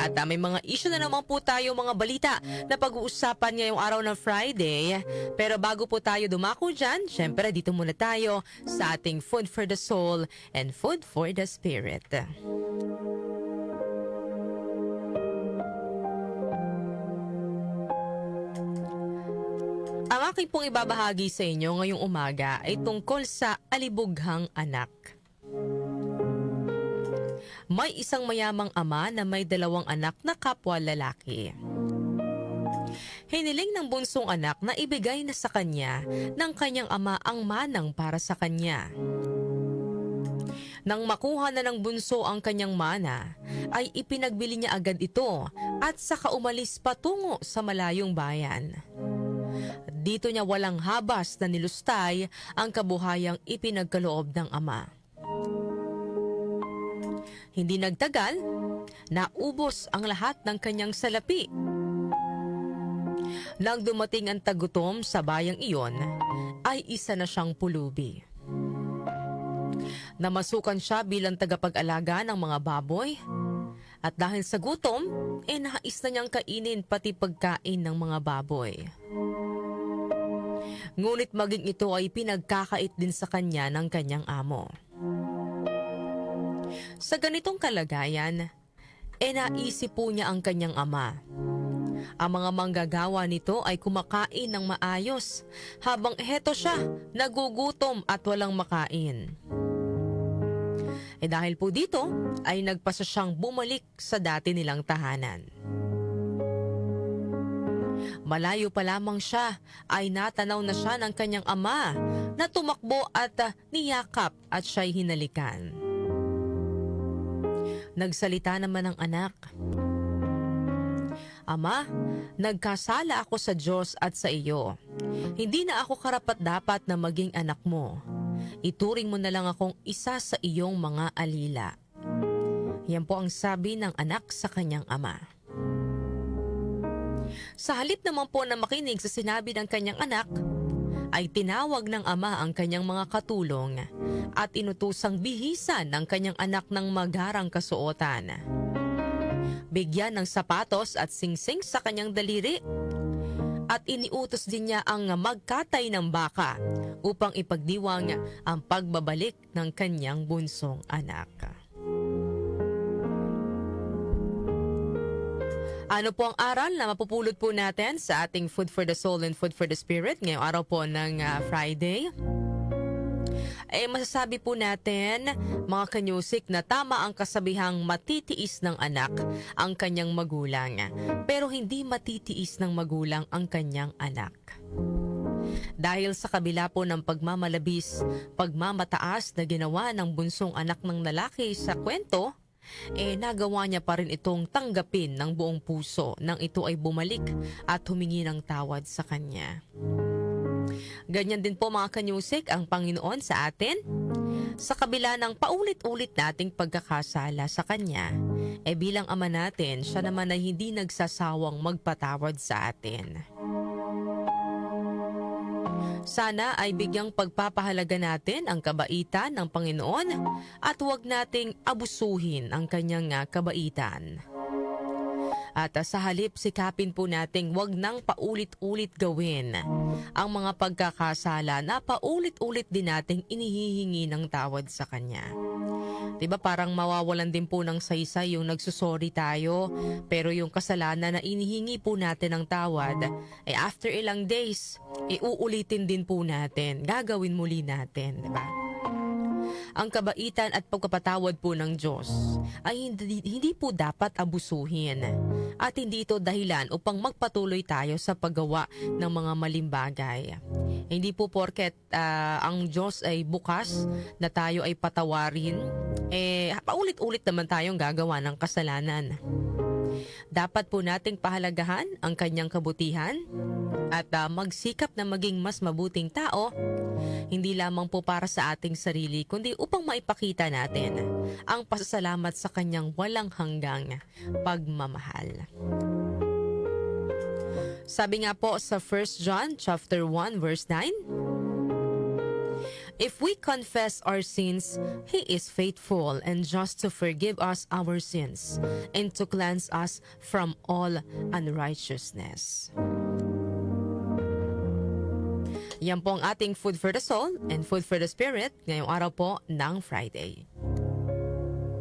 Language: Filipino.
At may mga issue na naman po tayo, mga balita na pag-uusapan ngayong araw ng Friday. Pero bago po tayo dumako dyan, syempre dito muna tayo sa ating Food for the Soul and Food for the Spirit. Ang aking pong ibabahagi sa inyo ngayong umaga ay tungkol sa alibughang anak. May isang mayamang ama na may 2 anak na kapwa lalaki. Hiniling ng bunsong anak na ibigay na sa kanya ng kanyang ama ang manang para sa kanya. Nang makuha na ng bunso ang kanyang mana, ay ipinagbili niya agad ito at saka umalis patungo sa malayong bayan. Dito niya walang habas na nilustay ang kabuhayang ipinagkaloob ng ama. Hindi nagtagal, naubos ang lahat ng kanyang salapi. Nang dumating ang tagutom sa bayang iyon, ay isa na siyang pulubi. Namasukan siya bilang tagapag-alaga ng mga baboy, at dahil sa gutom, nais na niyang kainin pati pagkain ng mga baboy. Ngunit maging ito ay pinagkakait din sa kanya ng kanyang amo. Sa ganitong kalagayan, naisip po niya ang kanyang ama. Ang mga manggagawa nito ay kumakain ng maayos, habang heto siya, nagugutom at walang makain. Dahil po dito, ay nagpasa siyang bumalik sa dati nilang tahanan. Malayo pa lamang siya, ay natanaw na siya ng kanyang ama na tumakbo at niyakap at siya'y hinalikan. Nagsalita naman ang anak, "Ama, nagkasala ako sa Diyos at sa iyo. Hindi na ako karapat-dapat na maging anak mo. Ituring mo na lang akong isa sa iyong mga alila." Yan po ang sabi ng anak sa kanyang ama. Sa halip naman po na makinig sa sinabi ng kanyang anak, ay tinawag ng ama ang kanyang mga katulong at inutusang bihisan ng kanyang anak ng magarang kasuotan. Bigyan ng sapatos at singsing sa kanyang daliri, at iniutos din niya ang magkatay ng baka upang ipagdiwang ang pagbabalik ng kanyang bunsong anak. Ano po ang aral na mapupulot po natin sa ating Food for the Soul and Food for the Spirit ngayong araw po ng Friday? Masasabi po natin, mga kanyusik, na tama ang kasabihang matitiis ng anak ang kanyang magulang, pero hindi matitiis ng magulang ang kanyang anak. Dahil sa kabila po ng pagmamalabis, pagmamataas na ginawa ng bunsong anak ng lalaki sa kwento, nagawa niya pa rin itong tanggapin ng buong puso nang ito ay bumalik at humingi ng tawad sa kanya. Ganyan din po, mga kanyusik, ang Panginoon sa atin. Sa kabila ng paulit-ulit nating pagkakasala sa Kanya, bilang Ama natin, Siya naman ay hindi nagsasawang magpatawad sa atin. Sana ay bigyang pagpapahalaga natin ang kabaitan ng Panginoon at huwag nating abusuhin ang kanyang kabaitan. At sa halip, sikapin po nating wag nang paulit-ulit gawin ang mga pagkakasala na paulit-ulit din nating inihihingi ng tawad sa Kanya. Diba parang mawawalan din po ng saysay yung nagsusorry tayo, pero yung kasalanan na inihingi po natin ng tawad, after ilang days, uulitin din po natin, gagawin muli natin, diba? Ang kabaitan at pagpapatawad po ng Diyos ay hindi po dapat abusuhin, at hindi ito dahilan upang magpatuloy tayo sa paggawa ng mga maling bagay. Hindi po porket ang Diyos ay bukas na tayo ay patawarin, paulit-ulit naman tayong gagawa ng kasalanan. Dapat po nating pahalagahan ang kanyang kabutihan at magsikap na maging mas mabuting tao, hindi lamang po para sa ating sarili, kundi upang maipakita natin ang pasasalamat sa kanyang walang hanggang pagmamahal. Sabi nga po sa 1 John chapter 1 verse 9, If we confess our sins, He is faithful and just to forgive us our sins and to cleanse us from all unrighteousness. Yan po ang ating Food for the Soul and Food for the Spirit ngayong araw po ng Friday.